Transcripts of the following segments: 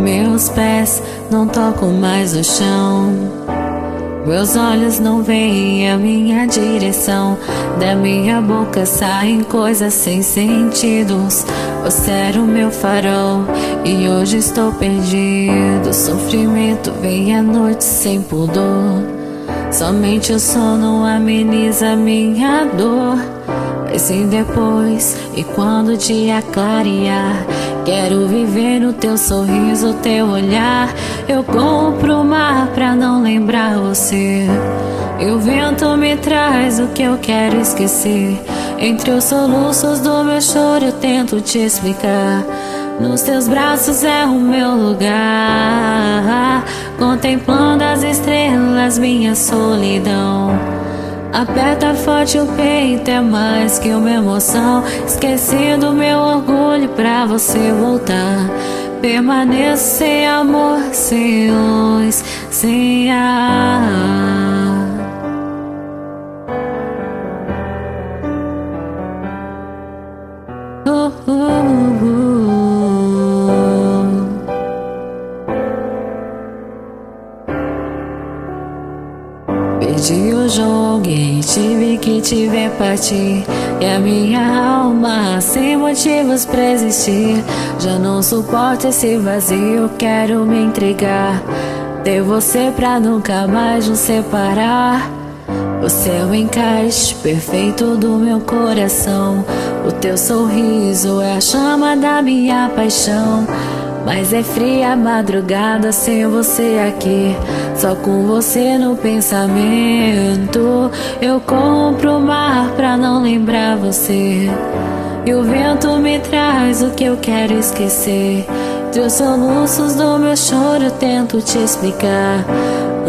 Meus pés não tocam mais o chão, meus olhos não veem a minha direção. Da minha boca saem coisas sem sentidos. Você era o meu farol e hoje estou perdido. Sofrimento vem à noite sem pudor. Somente o sono ameniza minha dor. Mas sim depois e quando o dia clarear, quero viver no teu sorriso, teu olhar. Eu corro pro mar pra não lembrar você, e o vento me traz o que eu quero esquecer. Entre os soluços do meu choro eu tento te explicar. Nos teus braços é o meu lugar, contemplando as estrelas, minha solidão. Aperta forte o peito, é mais que uma emoção. Esqueci do meu orgulho pra você voltar. Permaneço sem amor, sem luz, sem ar. Perdi o jogo e tive que te ver partir, e a minha alma sem motivos pra existir. Já não suporto esse vazio, quero me entregar, ter você pra nunca mais nos separar. Você é o encaixe perfeito do meu coração. O teu sorriso é a chama da minha paixão. Mas é fria a madrugada sem você aqui, só com você no pensamento. Eu corro pro mar pra não lembrar você, e o vento me traz o que eu quero esquecer. Entre os soluços do meu choro eu tento te explicar.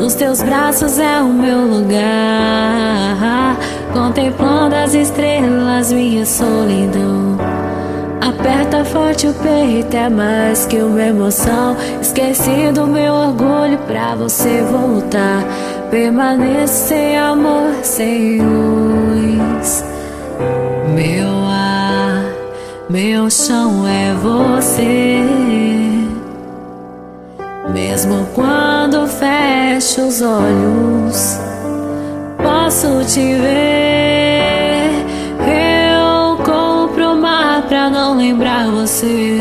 Nos teus braços é o meu lugar, contemplando as estrelas, minha solidão. Aperta forte o peito, é mais que uma emoção. Esqueci do meu orgulho pra você voltar. Permaneço sem amor, sem luz. Meu ar, meu chão é você. Mesmo quando fecho os olhos, posso te ver. Pra não lembrar você,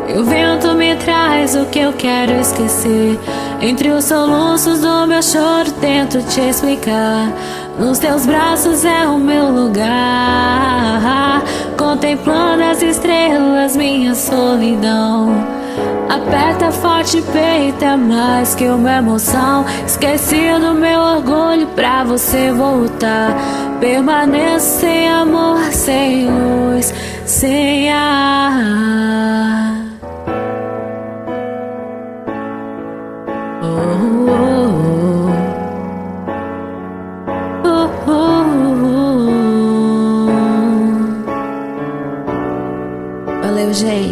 e o vento me traz o que eu quero esquecer. Entre os soluços do meu choro tento te explicar. Nos teus braços é o meu lugar, contemplando as estrelas, minha solidão. Aperta forte o peito, é mais que uma emoção. Esqueci do meu orgulho pra você voltar. Permaneço sem amor, sem luz, sem ar. Valeu, gente.